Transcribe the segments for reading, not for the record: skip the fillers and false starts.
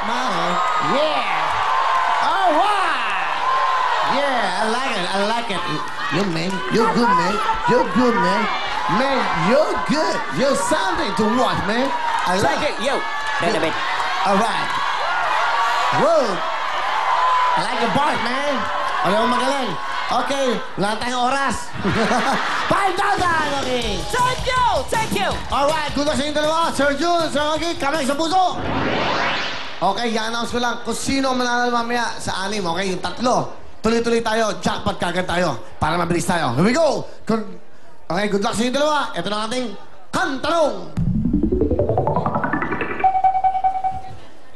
Money. Yeah. All right. Yeah, I like it. I like it. You, man. You're good, man. You're good, man. Man, you're good. You're something to watch, man. I like it. Yo. Bend a bit. All right. Whoa. I like your part, man. Alam mo magaling. Okay, wala tayong oras. 5,000, okay. Thank you! Thank you! Alright, good luck sa inyong dalawa. Sir Jun, Sir Ogie, kamay sa puso. Okay, i-announce ko lang kung sino ang mananalo mamaya sa anim. Okay, yung tatlo. Tuloy-tuloy tayo. Jackpot kagad tayo. Para mabilis tayo. Here we go. Okay, good luck sa inyong dalawa. Ito na ating kantanong.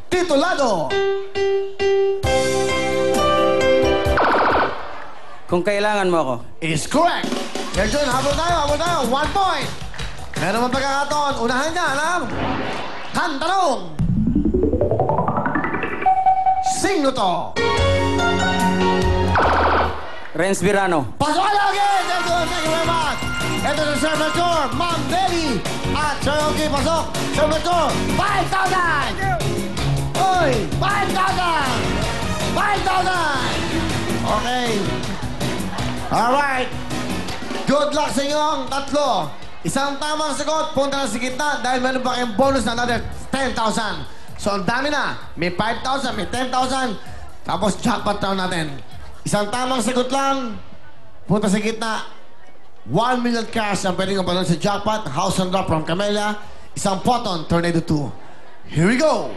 Titulado. Kung kailangan mo ako. Is correct. Sir Jun, habol tayo. 1 point. Meron mang pagkakataon. Unahan niya, alam? Kantanong. Sino to? Renz Virano. Pasok ka lagi! Sir Jun, thank you very much. Ito si Sir Melchor, Ma'am Belly. At Sir Ogie, pasok. Sir Melchor, 5,000! Uy, 5,000! 5,000! Okay. Alright. Good luck sa inyong tatlo. Isang tamang sagot, punta na sa gitna dahil meron pa kayong bonus na another 10,000. So, ang dami na. May 5,000, may 10,000. Tapos, jackpot round natin. Isang tamang sagot lang, punta sa gitna. 1 million cash ang pwedeng kapalon sa jackpot. House and drop from Camellia. Isang Photon, Tornado 2. Here we go.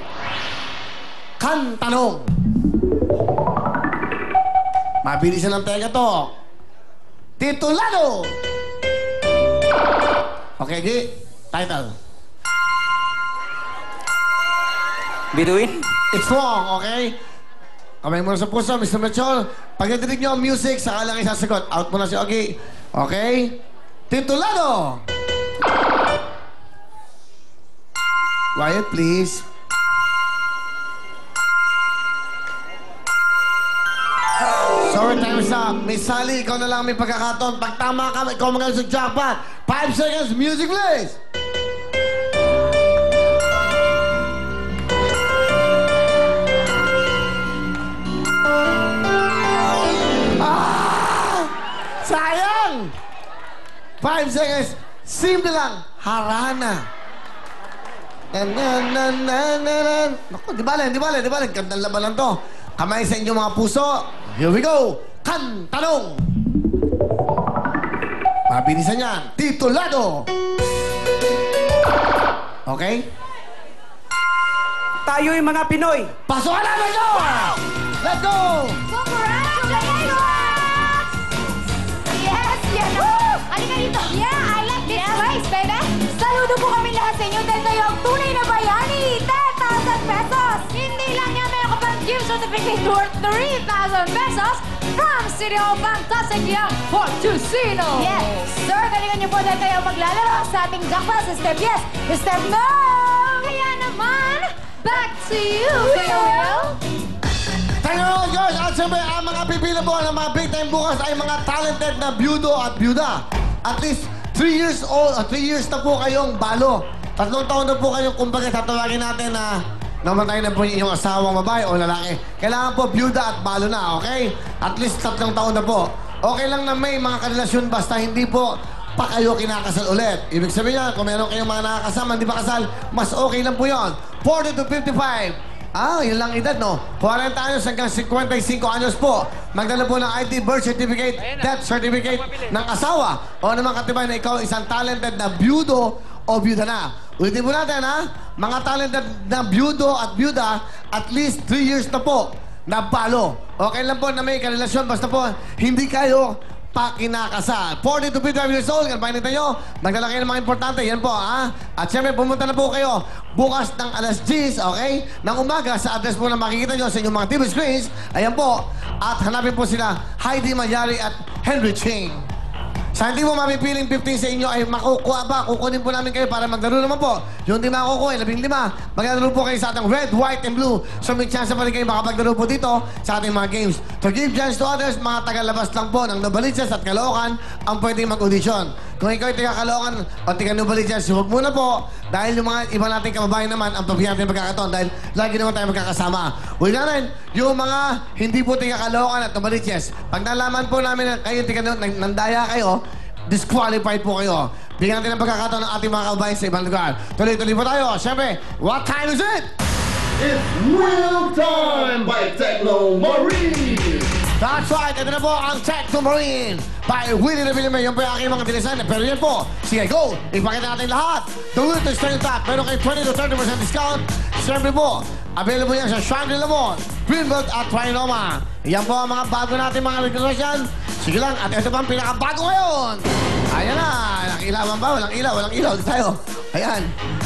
Kantanong. Mabilisan ng teka to. Titulado. Okay, G. Title. Bituin? It's wrong, okay? Kamay muna sa puso, Mr. Melchor. Pag nadinig nyo ang music, saka lang isasagot. Out muna si Ogie. Okay? Titulado. Quiet, please. Sorry, time is up. Miss Sally, ikaw na lang may pagkakataon. Pag tama ka, ikaw magaling sa jackpot. 5 seconds, music please! Ah! Sayang! 5 seconds. Simple lang. Harana. Naku, di bale. Gandang laban lang to. Kamay sa inyong mga puso. Here we go. Kantanong. Mabilisan yan. Titulado. Okay? Tayo'y mga Pinoy. Pasok ka na, let's go! Let's go! Congratulations! Yes, yes! Woo! Halika dito! Yeah, I like this place, baby! Saludo po kami lahat sa inyo dahil kayo ang tunay na bayani! 10,000 pesos! Hindi lang yan, meron ka pang gift certificate worth 3,000 pesos from City of Fantastic Young Fortusino! Yes! Sir, galingan niyo po dahil kayo maglalaro sa ating jackpot sa Step Yes, Step No! Kaya naman, back to you, Kuya Will! Thank you all, George! At siyempre, ang mga pipila po ng mga big time bukas ay mga talented na byudo at byuda. At least 3 years old, 3 years na po kayong balo. 3 taon na po kayong, kumbaga, tatawagin natin na namatay na po yung asawang babae o lalaki. Kailangan po byuda at balo na, okay? At least 3 taon na po. Okay lang na may mga karelasyon basta hindi po pa kayo kinakasal ulit. Ibig sabihin niya, kung meron kayong mga nakakasama, hindi pa kasal, mas okay lang po yun. 40 to 55. Yun lang edad, no? 40 anyos hanggang 55 anyos po. Magdala po ng ID, birth certificate, death certificate ng asawa. O naman katibay na ikaw isang talented na byudo o byuda na. Ulitin po natin, ha? Mga talented na byudo at byuda, at least 3 years na po na balo. Okay lang po na may karelasyon, basta po hindi kayo pa kinakasal. 40 to 55 years old, kalpahin nyo, nagdala kayo ng mga importante, yan po, ha? At syempre, pumunta na po kayo bukas ng alas 10, okay? Ng umaga, sa address po na makikita nyo sa inyong mga TV screens, ayan po, at hanapin po sila Heidi Mayari at Henry Ching. Sa hindi mo mapipiling 15 sa inyo ay makukuha ba? Kukunin po namin kayo para maglaro naman po. Yung di makukuha, 15. Maglalaro po kayo sa ating red, white, and blue. So may chance pa rin kayo makapaglaro po dito sa ating mga games. To give chance to others, mga tagalabas lang po ng Novaliches at Caloocan ang pwedeng mag-audition. Kung ikaw ay taga Caloocan o taga Novaliches, huwag muna po. Dahil yung mga iba nating kababayan naman, ang pabigyan natin magkakataon dahil lagi naman tayo magkakasama. Huwag natin, yung mga hindi po taga Caloocan at Novaliches, pag nalaman po namin na kayo taga nandaya kayo, disqualified po kayo. Bigyan natin ang pagkakataon ng ating mga kababayan sa ibang lugar. Tuloy-tuloy po tayo. Siyempre, what time is it? It's Real Time by Techno Marine! That's right, ito na po ang Techno Marine by Willie Revillame. Yan po yung aking mga dilisan. Pero yan po, sige, go! Ipakita natin lahat. The Will to Strength Attack. Meron kayo 20 to 30% discount. Siyempre po, available yan sa Shangri-La Mall, Greenbelt at Trinoma. Yan po ang mga bago natin mga requisition. Sige lang, at ito pa ang pinakabago ngayon. Ayan na, walang ilawan ba? Walang ilaw, walang ilaw. Dito tayo. Ayan.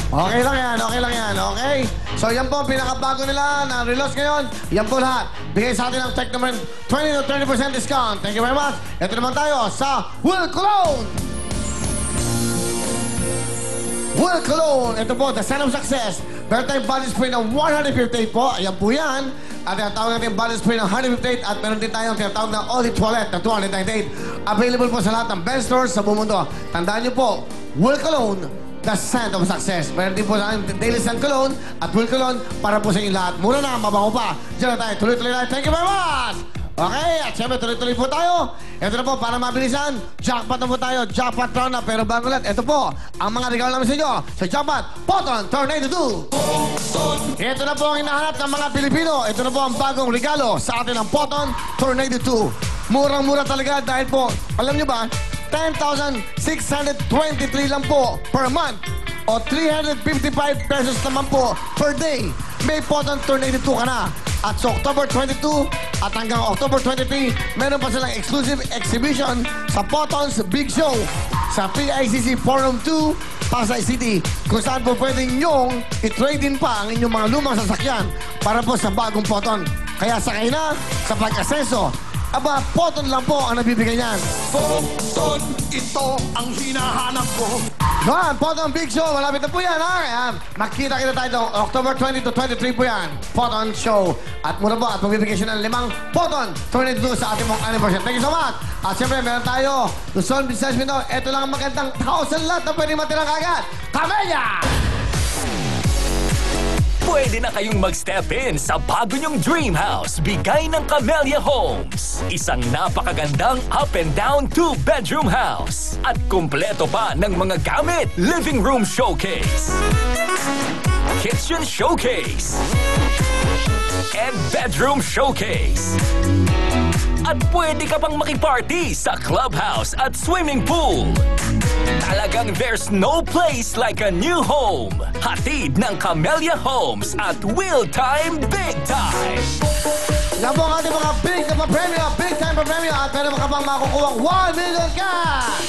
Okay lang yan, okay lang yan, okay? So yan po ang pinakabago nila na reload ngayon. Yan po lahat. Bigay sa atin ang Techno Marine 20 to 30% discount. Thank you very much. Ito naman tayo sa Will Cologne. Will Cologne. Ito po, the sign of success. Meron tayong body spray na 158 po. Ayan po yan. At tinatawag natin yung body spray ng 158 at meron din tayong tinatawag na Audi Toilet na 298. Available po sa lahat ng best stores sa buong mundo. Tandaan niyo po, Will Cologne, the scent of success. Meron din po sa akin Daily Sun Cologne at Will Cologne para po sa inyo lahat. Mura na, mabango pa. Diyan na tayo, tuloy-tuloy tayo. Thank you very much! Okay, at syempre tuloy-tuloy po tayo. Ito na po, para mabilisan, jackpot na po tayo, jackpot round na. Pero bago ulit, ito po, ang mga regalo namin sa inyo sa jackpot, Poton Tornado 2. Ito na po ang hinahanap ng mga Pilipino. Ito na po ang bagong regalo sa atin ng Poton Tornado 2. Murang-mura talaga dahil po, alam nyo ba, 10,623 lang po per month o 355 pesos naman po per day. May Poton Tornado 2 ka na. At sa October 22 at hanggang October 23, meron pa silang exclusive exhibition sa Poton's Big Show sa PICC Forum 2, Pasay City, kung saan po pwede nyong i-trade in pa ang inyong mga lumang sasakyan para po sa bagong Poton. Kaya sakay na sa pag-aseso. Aba, Poton lang po ang nabibigay niyan. Poton, ito ang hinahanap ko. Noan, Poton Big Show, malapit na po yan, ha? Kaya makita-kita tayo doon. October 20 to 23 po yan. Poton Show. At muna po, at magbibigay siya ng 5 Poton 22 sa ating mong anniversary. Thank you so much. At siyempre, meron tayo. Luzon, Visayas, Mindanao. Ito lang ang magandang 1,000 lot na pwede matirang kagad. Camellia! Pwede na kayong mag-step in sa bago nyong dream house, bigay ng Camellia Homes. Isang napakagandang up and down 2-bedroom house. At kumpleto pa ng mga gamit. Living room showcase, kitchen showcase, and bedroom showcase. At pwede ka pang makiparty sa clubhouse at swimming pool. Talagang there's no place like a new home. Hatid ng Camellia Homes at Will Time Big Time. Yan po ang ating mga big na pa-premyo, big time pa-premyo. At meron ka pang makukuha 1 million cash.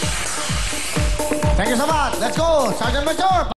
Thank you so much. Let's go, Sergeant Major.